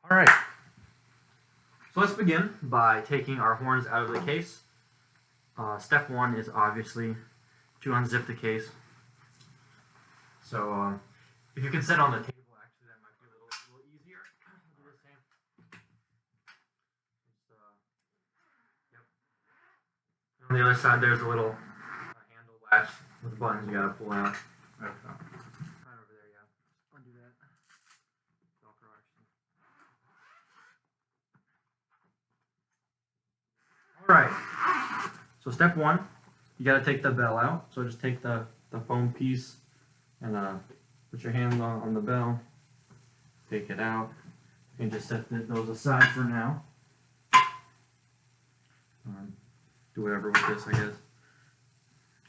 All right, so let's begin by taking our horns out of the case. Step one is obviously to unzip the case. So if you can sit on the table, actually that might be a little easier. Do the same. Yep. On the other side, there's a little handle latch with buttons you gotta pull out. Okay. Right over there, yeah. Undo that. Velcro action. All right. So step one, you gotta take the bell out. So just take the foam piece and put your hand on the bell. Take it out. You can just set those aside for now. Do whatever with this, I guess.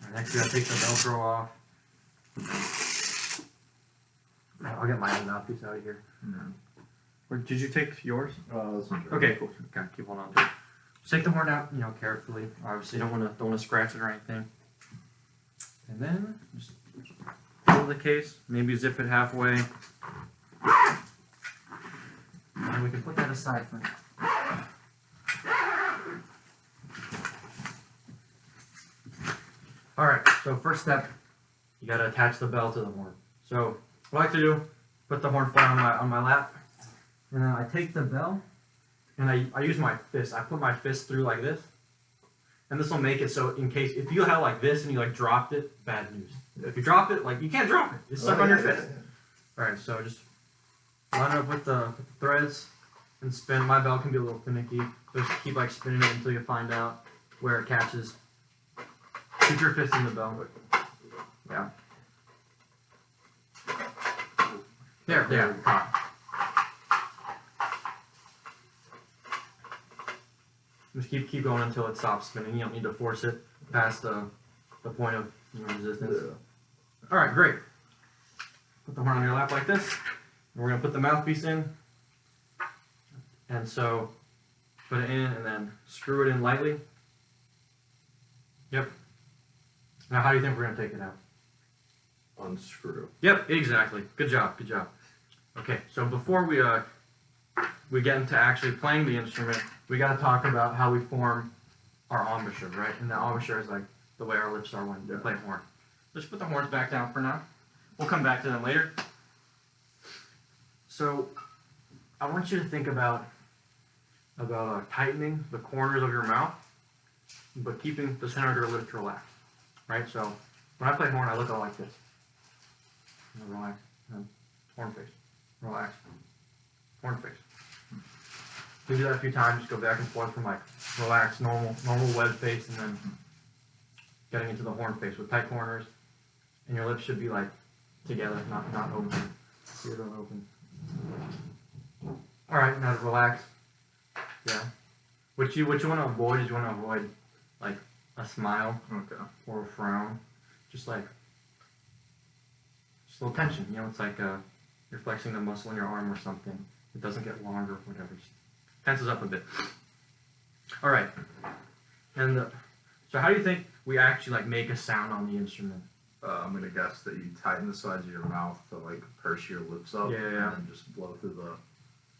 Right, next, you gotta take the Velcro off. I'll get my mouthpiece out of here. Or did you take yours? This one's okay, cool. Okay, keep holding on to it. Just take the horn out, carefully. Obviously, you don't want to scratch it or anything. And then just pull the case. Maybe zip it halfway. And we can put that aside for now. All right. So first step, you got to attach the bell to the horn. So what I like to do, put the horn flat on my lap, and then I take the bell. And I use my fist. I put my fist through like this. And this will make it so in case, if you have like this and you dropped it, bad news. If you drop it, you can't drop it. It's stuck on your fist. All right, so just line it up with the threads and spin. My bell can be a little finicky. Just keep spinning it until you find out where it catches. Keep your fist in the bell. Yeah. There. Just keep going until it stops spinning. You don't need to force it past the point of resistance. Yeah. All right, great. Put the horn on your lap like this. And we're going to put the mouthpiece in. And so put it in and then screw it in lightly. Yep. Now how do you think we're going to take it out? Unscrew. Yep, exactly. Good job. Okay, so before we get into actually playing the instrument, we got to talk about how we form our embouchure, right? And the embouchure is the way our lips are when we play horn. Just put the horns back down for now. We'll come back to them later. So I want you to think about tightening the corners of your mouth, but keeping the center of your lips relaxed, right? So when I play horn, I look like this. Relax. Horn face. Relax. Horn face. You do that a few times, just go back and forth from relaxed, normal web face, and then getting into the horn face with tight corners, and your lips should be together, not open. Here, don't open. All right, now to relax. Yeah. What you want to avoid is you want to avoid a smile, or a frown, just a little tension. It's you're flexing the muscle in your arm or something. It doesn't get longer, whatever. Tenses up a bit. All right. And so how do you think we actually make a sound on the instrument? I'm gonna guess that you tighten the sides of your mouth to purse your lips up. Yeah. And then just blow through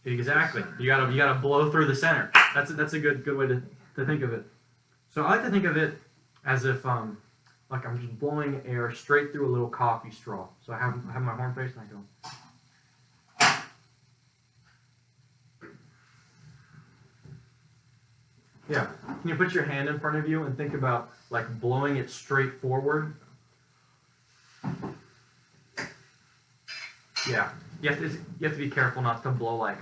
the. Exactly. You gotta blow through the center. That's a good way to think of it. So I like to think of it as if I'm just blowing air straight through a little coffee straw. So I have my horn face and I go. Yeah. Can you put your hand in front of you and think about blowing it straight forward? Yeah. You have to be careful not to blow like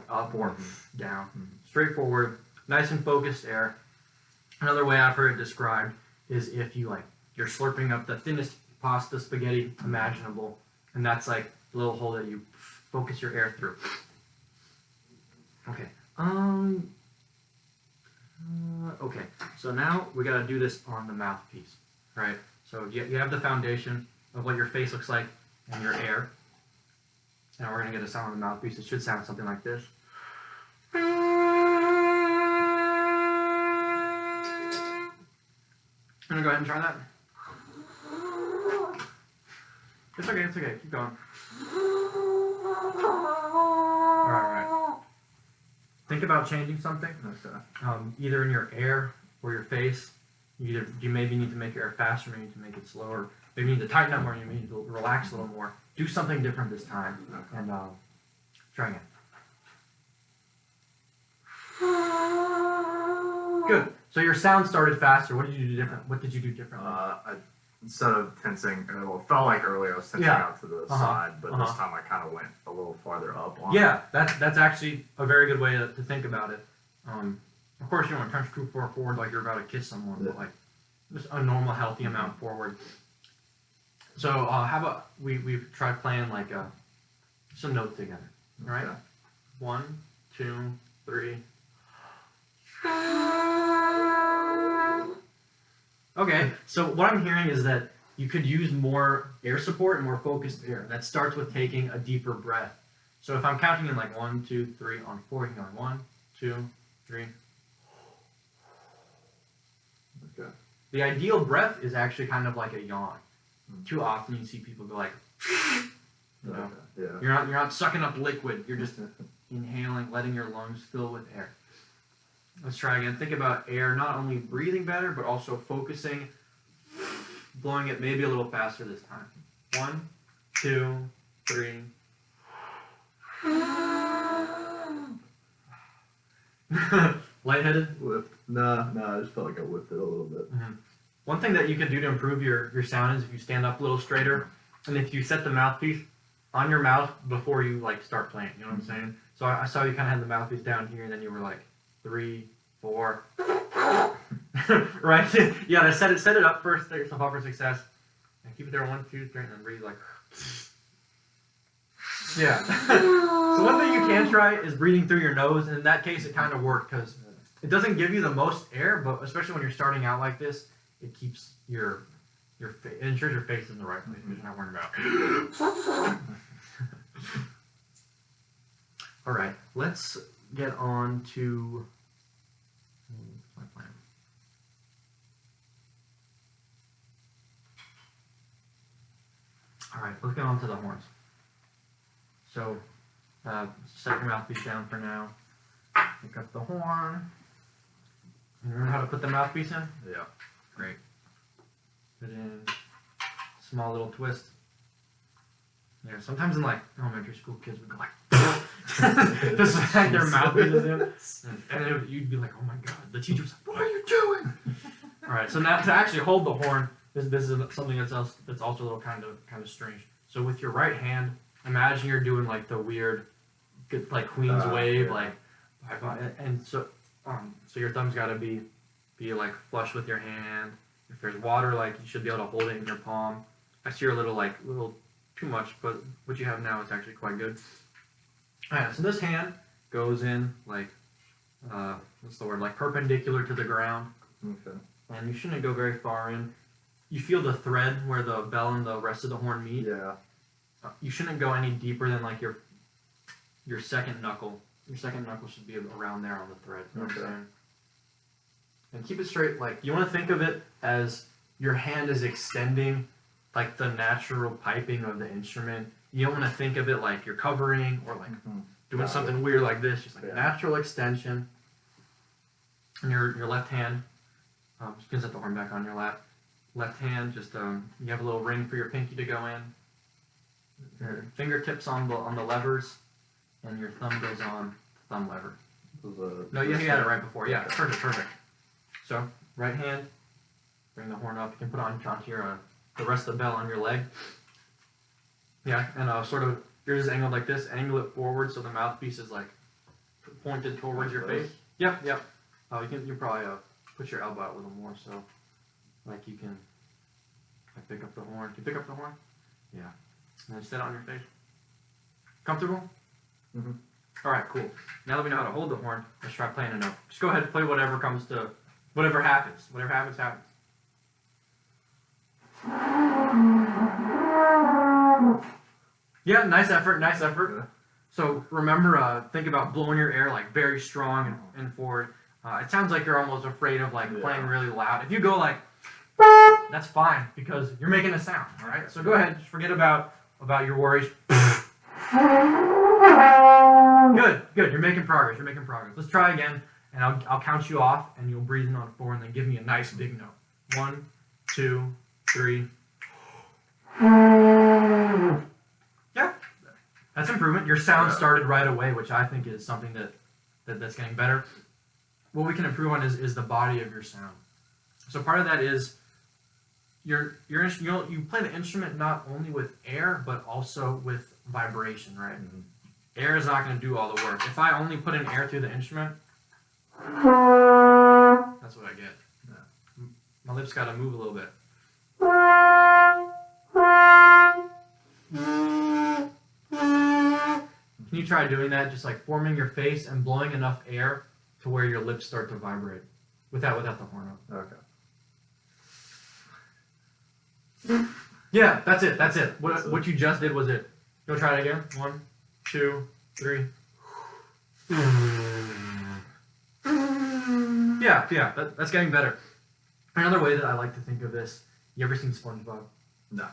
up or down. Straight forward, nice and focused air. Another way I've heard it described is if you're slurping up the thinnest pasta spaghetti imaginable, and that's the little hole that you focus your air through. Okay. Okay, so now we got to do this on the mouthpiece, right? So you have the foundation of what your face looks like and your air. Now we're going to get a sound on the mouthpiece. It should sound something like this. I'm going to go ahead and try that. It's okay. Keep going. All right. think about changing something, either in your air or your face. You maybe need to make your air faster, maybe you need to make it slower. Maybe you need to tighten up more, you need to relax a little more. Do something different this time, and try again. Good. So your sound started faster. What did you do different? What did you do differently? Instead of tensing, well, it felt like earlier I was tensing out to the side, but this time I kind of went a little farther up on it. That's actually a very good way to think about it. Of course, you don't want to punch too far forward like you're about to kiss someone, but like just a normal, healthy amount forward. So how about we've tried playing like some notes together, all right? 1, 2, 3. Okay, so what I'm hearing is that you could use more air support and more focused air. That starts with taking a deeper breath. So if I'm counting in like 1, 2, 3 on 4, you can go 1, 2, 3. Okay. The ideal breath is actually kind of like a yawn. Too often you see people go like, you know, you're not sucking up liquid. You're just inhaling, letting your lungs fill with air. Let's try again. Think about air, not only breathing better, but also focusing, blowing it maybe a little faster this time. 1, 2, 3. Lightheaded? Whipped. No, I just felt like I whipped it a little bit. One thing that you can do to improve your sound is if you stand up a little straighter, and if you set the mouthpiece on your mouth before you like start playing. You know what I'm saying? So I saw you kind of had the mouthpiece down here, and then you were like 3, 4. Right? You gotta set it up first, set yourself up for success. And keep it there 1, 2, 3, and then breathe like. Yeah. So one thing you can try is breathing through your nose, and in that case it kind of worked because it doesn't give you the most air, but especially when you're starting out like this, it keeps your face, it ensures your face is in the right place because you're not worrying about. All right, let's get on to my plan. All right, let's get on to the horns. So, set your mouthpiece down for now. Pick up the horn. You remember how to put the mouthpiece in? Yeah. Great. Put in small little twist. Yeah, sometimes in like elementary school, kids would go like, just like their mouthpieces in, and you'd be like, oh my god. The teacher was like, what are you doing? All right. So now to actually hold the horn, this is something that's also a little kind of strange. So with your right hand, imagine you're doing like the weird, like Queen's wave, like, and so your thumb's got to be like flush with your hand. If there's water, like you should be able to hold it in your palm. I see you're a little too much, but what you have now is actually quite good. All right, so this hand goes in like, what's the word? Like perpendicular to the ground. Okay. And you shouldn't go very far in. You feel the thread where the bell and the rest of the horn meet. Yeah. You shouldn't go any deeper than like your second knuckle. Your second knuckle should be around there on the thread. You know what I'm saying? And keep it straight. Like you want to think of it as your hand is extending like the natural piping of the instrument. You don't want to think of it like you're covering or like doing something weird like this. Just like natural extension. And your left hand, you can set the horn back on your lap. Left hand, just you have a little ring for your pinky to go in. Your fingertips on the levers, and your thumb goes on the thumb lever. No, you had it right before. Yeah, perfect. So right hand, bring the horn up. You can put on onto your the rest of the bell on your leg. Yeah, and sort of yours is angled like this. Angle it forward so the mouthpiece is like pointed towards your face. Yep. You probably put your elbow out a little more so like you can like pick up the horn. Can you pick up the horn? Yeah. And then set it on your face. Comfortable? Mm-hmm. All right, cool. Now that we know how to hold the horn, let's try playing a note. Just go ahead and play whatever happens. Whatever happens, happens. Yeah, nice effort. Yeah. So remember, think about blowing your air like very strong and forward. It sounds like you're almost afraid of like playing really loud. If you go like, that's fine because you're making a sound, all right? So go ahead, just forget about your worries. Good, good. You're making progress. You're making progress. Let's try again, and I'll count you off, and you'll breathe in on 4, and then give me a nice big note. 1, 2, 3. Yeah, that's improvement. Your sound started right away, which I think is something that's getting better. What we can improve on is the body of your sound. So part of that is you play the instrument not only with air but also with vibration, right? Mm-hmm. Air is not going to do all the work. If I only put in air through the instrument, that's what I get. Yeah. My lips got to move a little bit. Can you try doing that? Just like forming your face and blowing enough air to where your lips start to vibrate without the horn up. Okay. Yeah, that's it. That's it. What you just did was it. Go try it again. 1, 2, 3. Yeah. That's getting better. Another way that I like to think of this. You ever seen SpongeBob? No.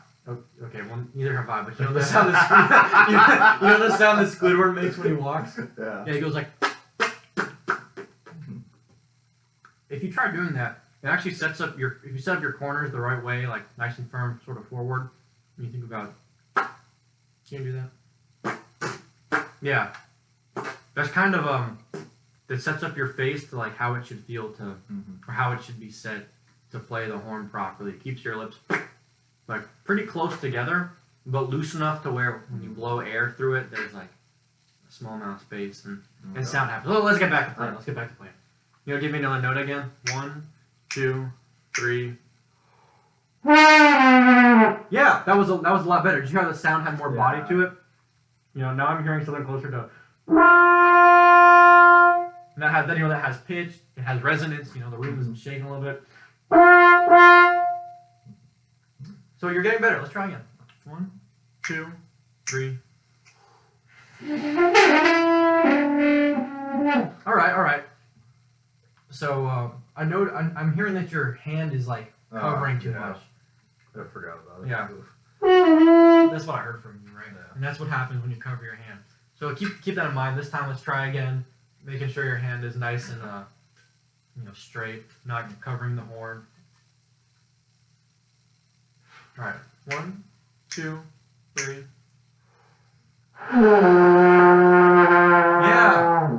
Okay, well, neither have I, but you know the sound that you know the sound that Squidward makes when he walks? Yeah. Yeah, he goes like... If you try doing that, it actually sets up if you set up your corners the right way, like nice and firm, sort of forward, and you think about... Can you do that? Yeah. That's kind of, that sets up your face to like how it should feel to, or how it should be set to play the horn properly. It keeps your lips like pretty close together, but loose enough to where when you blow air through it, there's like a small amount of space and sound happens. Let's get back to playing. Let's get back to playing. You know, give me another note again. 1, 2, 3. Yeah, that was a lot better. Did you hear how the sound had more body to it? You know, now I'm hearing something closer to. And that has pitch. It has resonance. You know, the room isn't shaking a little bit. So you're getting better. Let's try again. 1, 2, 3. All right. So I'm hearing that your hand is like covering too much. I forgot about it. Yeah. That's what I heard from you, right? Yeah. And that's what happens when you cover your hand. So keep that in mind. This time, let's try again, making sure your hand is nice and straight, not covering the horn. All right. 1, 2, 3.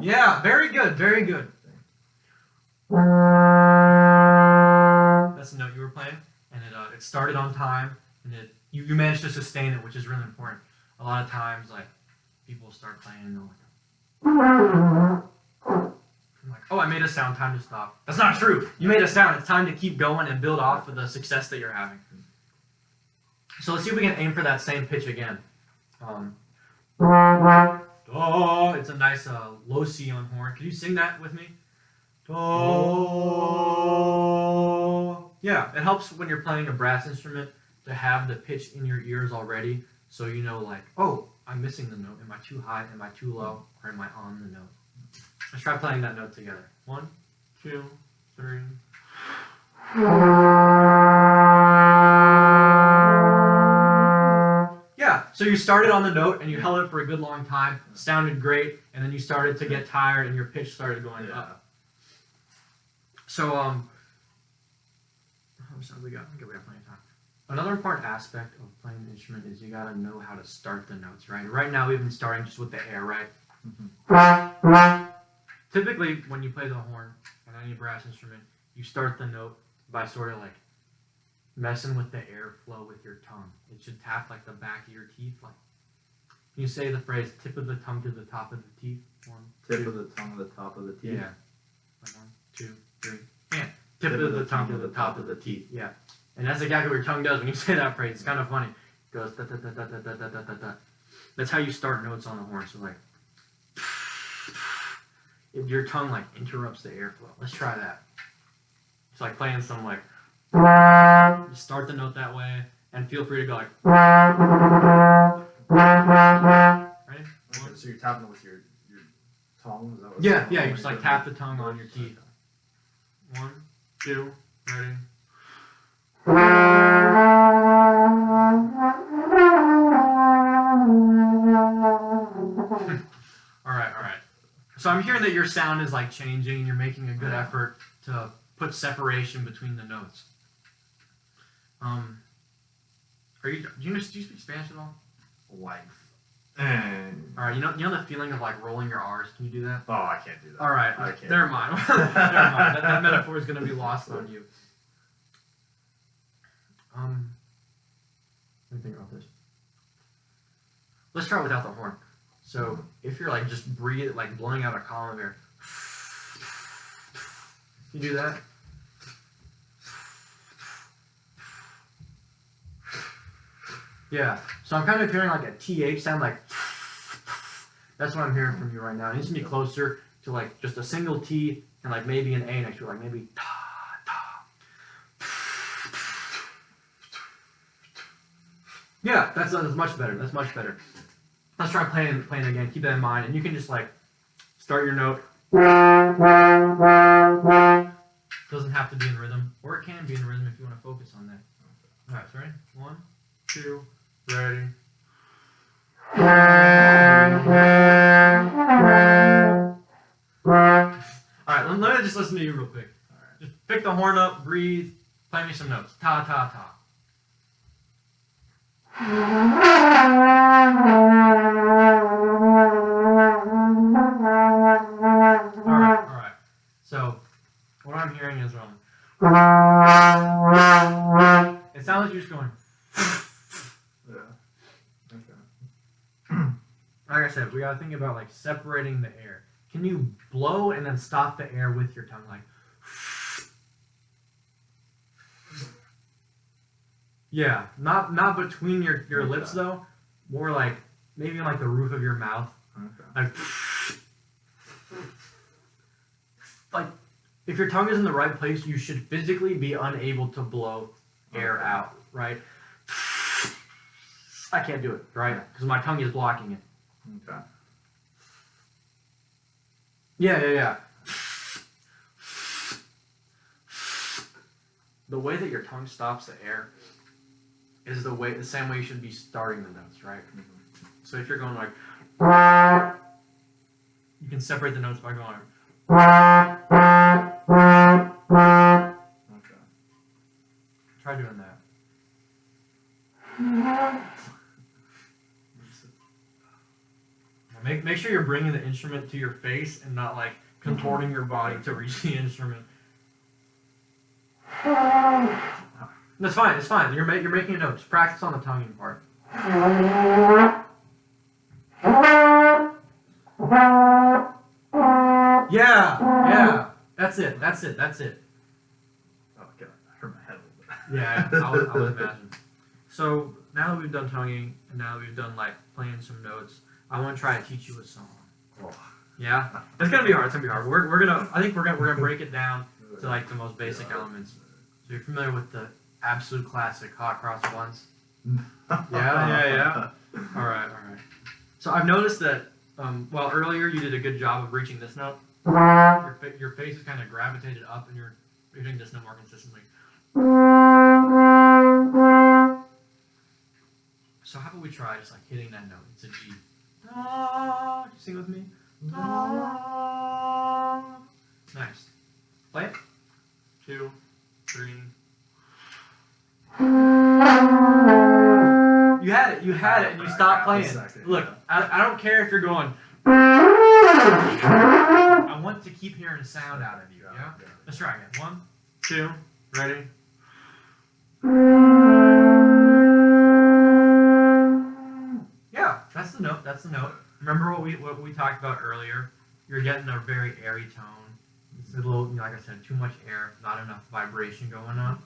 Yeah. Very good. Very good. That's the note you were playing, and it started on time, and you managed to sustain it, which is really important. A lot of times, like people start playing, and they're like, "Oh, I made a sound. Time to stop." That's not true. You made a sound. It's time to keep going and build off of the success that you're having. So let's see if we can aim for that same pitch again. It's a nice low C on horn. Can you sing that with me? Yeah, it helps when you're playing a brass instrument to have the pitch in your ears already, so you know, like, oh, I'm missing the note. Am I too high? Am I too low? Or am I on the note? Let's try playing that note together. 1, 2, 3. Yeah, so you started on the note and you held it for a good long time, sounded great, and then you started to get tired and your pitch started going up. So, how much time we got? Okay, we got plenty of time. Another important aspect of playing an instrument is you gotta know how to start the notes, right? Right now we've been starting just with the air, right? Typically, when you play the horn on any brass instrument, you start the note by sort of like messing with the airflow with your tongue. It should tap like the back of your teeth. Like, can you say the phrase "tip of the tongue to the top of the teeth"? 1, 2. Tip of the tongue to the top of the teeth. Yeah. 1, 2, 3. And tip of the tongue to the top of the teeth. Yeah. And that's exactly what your tongue does when you say that phrase. It's kind of funny. It goes da da da da da da da da da. That's how you start notes on the horn. So like, your tongue like interrupts the airflow. Let's try that. It's like playing some like. You start the note that way, and feel free to go like. Ready? Okay, so you're tapping it with your tongue? Is that what Yeah. You just like tap the tongue on your teeth. 1, 2, ready. All right. So I'm hearing that your sound is like changing, and you're making a good effort to put separation between the notes. Do you speak Spanish at all? Like. All right, you know the feeling of like rolling your R's. Can you do that? Oh, I can't do that. All right, I can't. never mind. Never mind. That metaphor is going to be lost on you. Let me think about this. Let's try without the horn. So if you're like just breathe, like blowing out a column of air, you do that. Yeah. So I'm kind of hearing like a TH sound, like that's what I'm hearing from you right now. It needs to be closer to like just a single T and like maybe an A next to it, like maybe ta ta. Yeah, that's much better. That's much better. Let's try playing again. Keep that in mind, and you can just like start your note. Doesn't have to be in rhythm, or it can be in rhythm if you want to focus on that. All right, ready? 1, 2, ready. All right, let me just listen to you real quick. All right. Just pick the horn up, breathe, play me some notes. Ta ta ta. All right. So what I'm hearing is it sounds like you're just going. Yeah. Okay. Like I said, we gotta think about like separating the air. Can you blow and then stop the air with your tongue, like? Yeah, not between your lips though. More like maybe on like the roof of your mouth. Okay. Like if your tongue is in the right place, you should physically be unable to blow air out, right? I can't do it, right? Because my tongue is blocking it. Okay. Yeah. The way that your tongue stops the air is the same way you should be starting the notes, right? Mm-hmm. So if you're going like, you can separate the notes by going like, okay. Try doing that. Make sure you're bringing the instrument to your face and not like contorting your body to reach the instrument. That's fine. It's fine. You're making notes. Practice on the tonguing part. Yeah. That's it. Oh god, I hurt my head a little bit. Yeah, I would imagine. So now that we've done tonguing and now that we've done like playing some notes, I want to try to teach you a song. Oh. Yeah, it's gonna be hard. I think we're gonna break it down to like the most basic elements. So you're familiar with the absolute classic hot cross buns? Yeah. All right. So I've noticed that while earlier you did a good job of reaching this note, your face is kind of gravitated up, and you're hitting this note more consistently. So how about we try just like hitting that note? It's a G. Da, can you sing with me? Da. Nice. Play it. 2, 3. You had it, and you stopped playing. Look, I don't care if you're going. I want to keep hearing sound out of you. Yeah. Let's try again. 1, 2, ready. Yeah, that's the note. Remember what we talked about earlier? You're getting a very airy tone. It's a little, like I said, too much air, not enough vibration going on.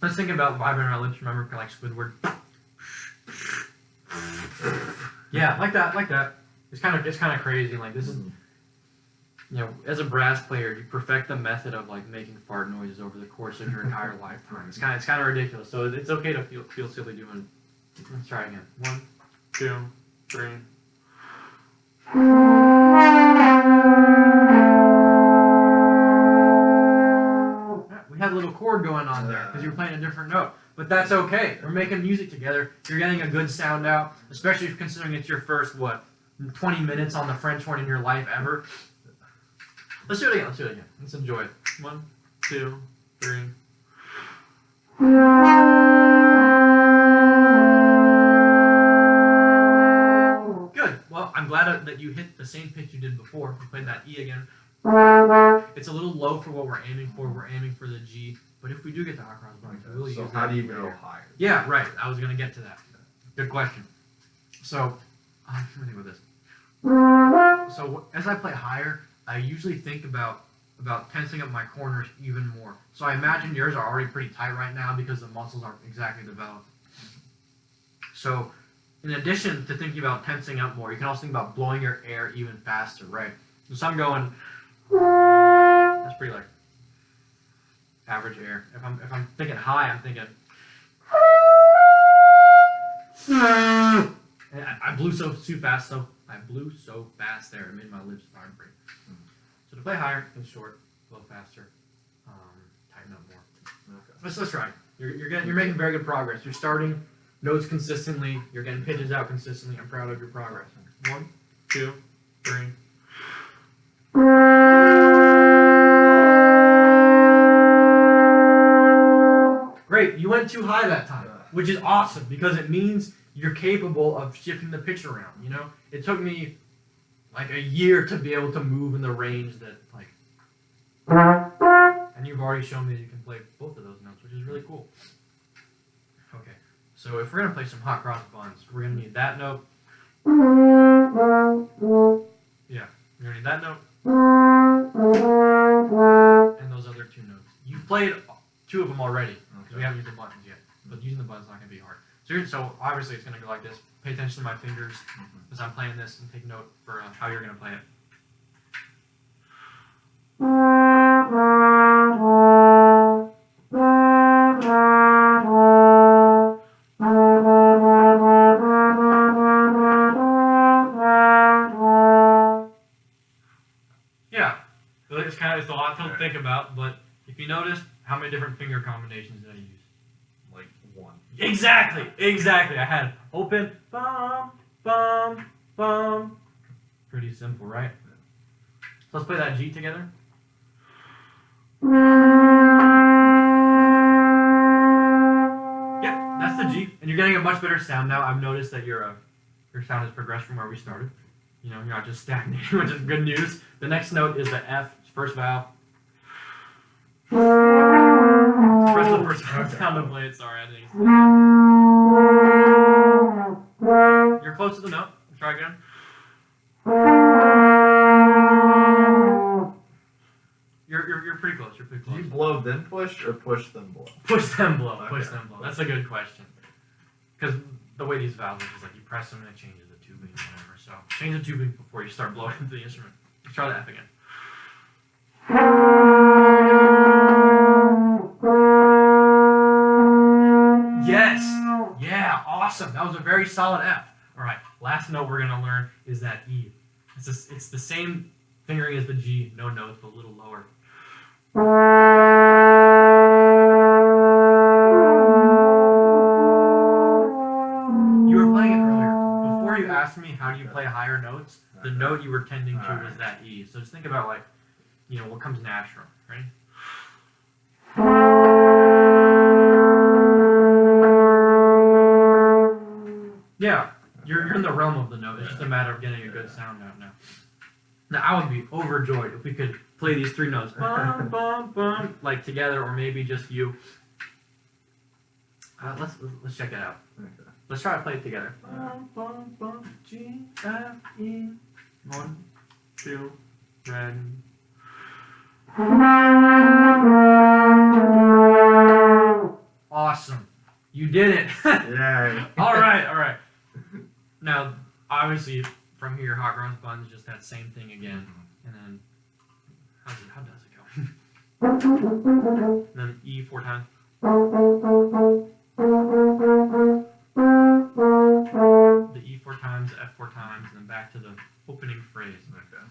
Let's think about vibrating our lips. Remember, kind of like Squidward. Yeah, like that. It's kind of crazy. Like this is, as a brass player, you perfect the method of like making fart noises over the course of your entire lifetime. It's kind of ridiculous. So it's okay to feel silly doing. Let's try again. 1, 2, 3. We had a little chord going on there because you were playing a different note. But that's okay. We're making music together. You're getting a good sound out, especially considering it's your first, 20 minutes on the French horn in your life ever. Let's do it again. Let's enjoy it. 1, 2, 3. Good. Well, I'm glad that you hit the same pitch you did before. You played that E again. It's a little low for what we're aiming for. We're aiming for the G. But if we do get to hot cross buns, we'll use that. So how do you go higher? Yeah, right. I was going to get to that. Good question. So, let me think about this. So as I play higher, I usually think about tensing up my corners even more. So I imagine yours are already pretty tight right now because the muscles aren't exactly developed. So in addition to thinking about tensing up more, you can also think about blowing your air even faster, right? So I'm going, that's pretty like average air. If I'm thinking high, I'm thinking, and I blew so fast there, it made my lips vibrate. So to play higher, go short, blow faster, tighten up more. Okay. Let's try. You're making very good progress. You're starting notes consistently. You're getting pitches out consistently. I'm proud of your progress. 1, 2, 3. Great. You went too high that time, which is awesome because it means you're capable of shifting the pitch around. You know, it took me like a year to be able to move in the range that like, and you've already shown me that you can play both of those notes, which is really cool. Okay, so if we're gonna play some hot cross buns, we're gonna need that note. Yeah, you're gonna need that note and those other 2 notes. You've played 2 of them already because we haven't used the buttons yet, but using the buttons is not gonna be hard. So obviously it's gonna go like this. Pay attention to my fingers as I'm playing this and take note for how you're gonna play it. Yeah, it's kind of a lot to think about, but if you notice, how many different finger combinations did I use? Like 1. Exactly. I had open, bum, bum, bum. Pretty simple, right? So let's play that G together. Yep, that's the G, and you're getting a much better sound now. I've noticed that your sound has progressed from where we started. You know, you're not just stagnating, which is good news. The next note is the F, first vowel. Press the first sound to play it. Sorry, I think it's You're close to the note. Try again. You're pretty close. You're pretty close. Do you blow then push or push then blow? Push then blow. Okay. Push then blow. That's a good question. Because the way these valves work is like you press them and it changes the tubing, whatever. So change the tubing before you start blowing into the instrument. Let's try the F again. Yes. Yeah. Awesome. That was a very solid F. All right. Last note we're gonna learn is that E. It's the same fingering as the G. No notes, but a little lower. You were playing it earlier. Before you asked me how do you play higher notes, the note you were tending to was that E. So just think about like, you know, what comes natural, right? Yeah, you're in the realm of the note. It's just a matter of getting a good sound out now. Now I would be overjoyed if we could play these 3 notes, bum, bum, bum, like together, or maybe just you. Let's check it out. Okay. Let's try to play it together. Bum, bum, bum, G, F, E. 1, 2, ready. Awesome. You did it. Yay. All right. Now, obviously, from here, hot cross buns just that same thing again. And then, how does it go? And then E 4 times. The E 4 times, the F 4 times, and then back to the opening phrase. Okay.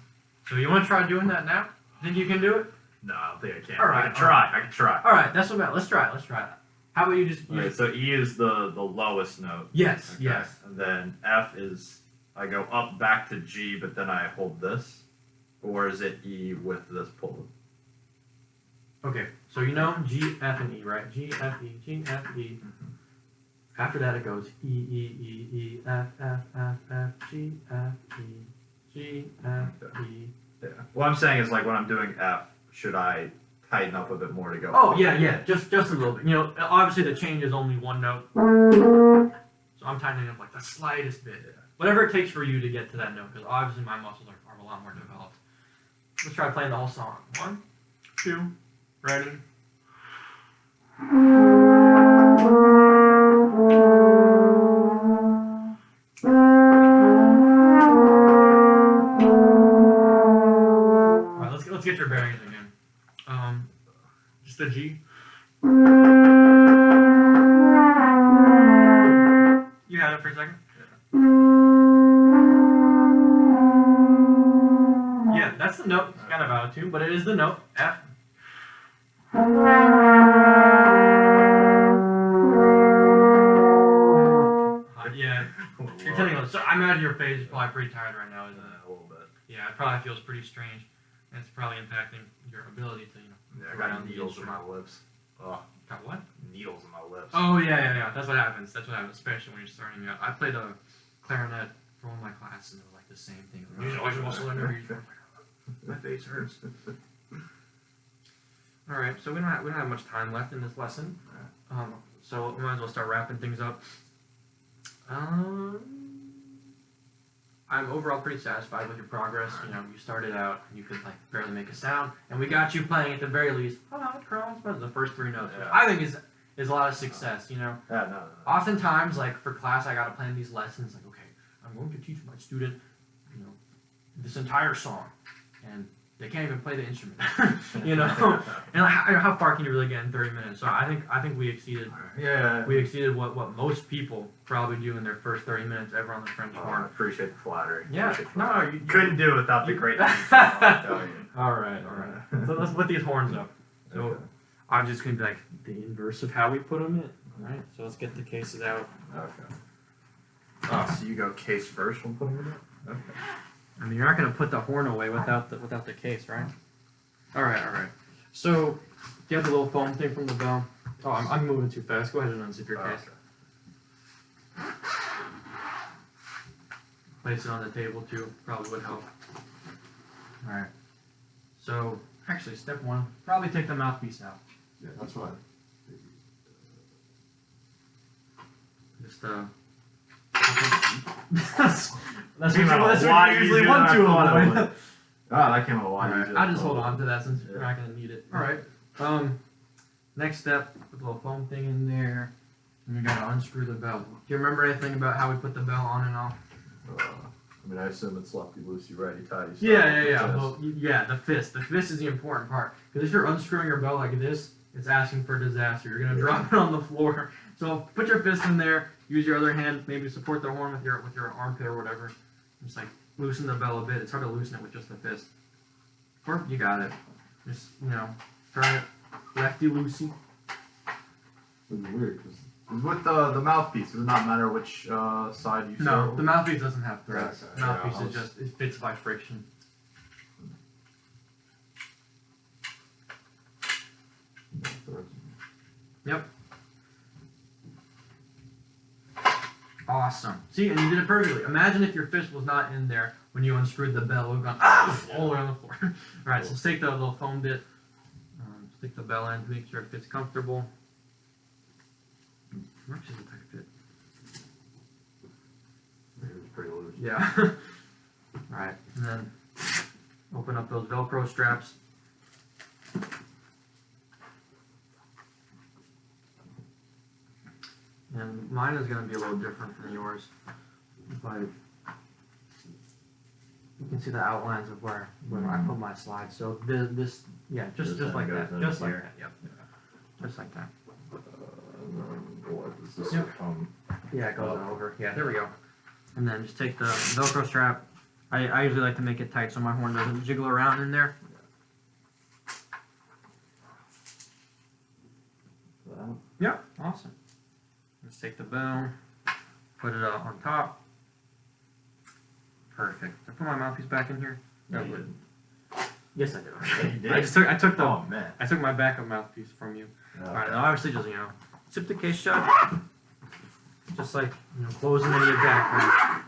So you want to try doing that now? Think you can do it? No, I don't think I can. All right, I can try. All right, that's what about. Let's try it. How about you just... Okay, so E is the lowest note. Yes, Okay. yes. And then F is I go up back to G, but then I hold this, or is it E with this pulled? Okay, so you know G, F, and E, right? G, F, E, G, F, E. After that, it goes E, E, E, E, F, F, F, F, G, F, E, G, F, E. Yeah. What I'm saying is, like, when I'm doing F, should I tighten up a bit more to go? Oh, yeah, just a little bit. You know, obviously the change is only one note. So I'm tightening up like the slightest bit. Whatever it takes for you to get to that note, because obviously my muscles are a lot more developed. Let's try playing the whole song. 1, 2, ready. Alright, let's get your bearings again. Just the G. You had it for a second? Yeah, that's the note. It's kind of out of tune, but it is the note. F. Yeah. You're telling me, so I imagine your face is probably pretty tired right now, isn't it? A little bit. Yeah, it probably feels pretty strange. And it's probably impacting your ability to, you know. Yeah, I got needles in my lips. Oh. Got what? Needles in my lips. Oh, yeah. That's what happens. Especially when you're starting out. I played a clarinet for one of my classes, and it was like the same thing. Always muscle in my face hurts. All right, so we don't have much time left in this lesson, so we might as well start wrapping things up. I'm overall pretty satisfied with your progress. You know, you started out, you could like barely make a sound, and we got you playing at the very least. The first 3 notes, which I think is a lot of success. You know, No. Oftentimes, like for class, I gotta plan these lessons. Like, okay, I'm going to teach my student, you know, this entire song, and they can't even play the instrument. You know, and how far can you really get in 30 minutes? So I think we exceeded. Yeah. We exceeded what most people probably do in their first 30 minutes ever on the French horn. I appreciate the flattery. Yeah. No, you couldn't do it without the great things. I'll tell you. All right. So let's put these horns up. So Okay. I'm just gonna be like the inverse of how we put them in. All right. So let's get the cases out. Okay. Oh, so you go case first when putting it in? Okay. I mean, you're not gonna put the horn away without the case, right? All right. So do you have the little foam thing from the bell? Oh, I'm moving too fast. Go ahead and unzip your case. Okay. Place it on the table too. Probably would help. All right. So actually, step 1, probably take the mouthpiece out. Yeah, that's what. Just that's Came out what a lot you usually easier want than to I thought it avoid. would. That came out a lot easier. I'll just hold on to that since we're not going to need it. Alright. Next step, put the little foam thing in there. And we got to unscrew the bell. Do you remember anything about how we put the bell on and off? I mean, I assume it's lefty loosey, righty tighty. Yeah. Well, yeah, the fist. The fist is the important part. Because if you're unscrewing your bell like this, it's asking for disaster. You're going to drop it on the floor. So put your fist in there. Use your other hand, maybe support the horn with your armpit or whatever. Just like loosen the bell a bit. It's hard to loosen it with just the fist. Or you got it. Just, you know, turn it lefty loosey. It's weird because with the mouthpiece, does it not matter which side you No, the mouthpiece doesn't have threads. Okay. The mouthpiece is just, it fits by friction. Yep. Awesome. See, and you did it perfectly. Imagine if your fist was not in there when you unscrewed the bell. It would have gone all the way on the floor. Alright, so let's take the little foam bit, stick the bell in to make sure it fits comfortable. Actually, it's a tight fit. It's pretty loose. Yeah. Alright, and then open up those Velcro straps. And mine is going to be a little different than yours, but you can see the outlines of where I put my slides. So this, yeah, just like that, just like that, yep, just like that. What is this? Yep. Yeah, it goes over. Yeah, there we go. And then just take the Velcro strap. I usually like to make it tight so my horn doesn't jiggle around in there. Yep, awesome. Let's take the bell, put it on top. Perfect. Did I put my mouthpiece back in here? No, you didn't. Yes, I did. Yeah, Okay. you did. I took the. Oh man. I took my backup mouthpiece from you. Okay. All right. Now obviously just zip the case shut, just like closing any back.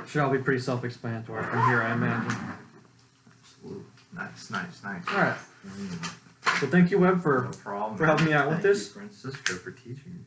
Should all be pretty self-explanatory from here, I imagine. Absolutely. Nice. All right. So thank you, Webb, No problem. for helping me out with Thank this. you, Francisco, for teaching me.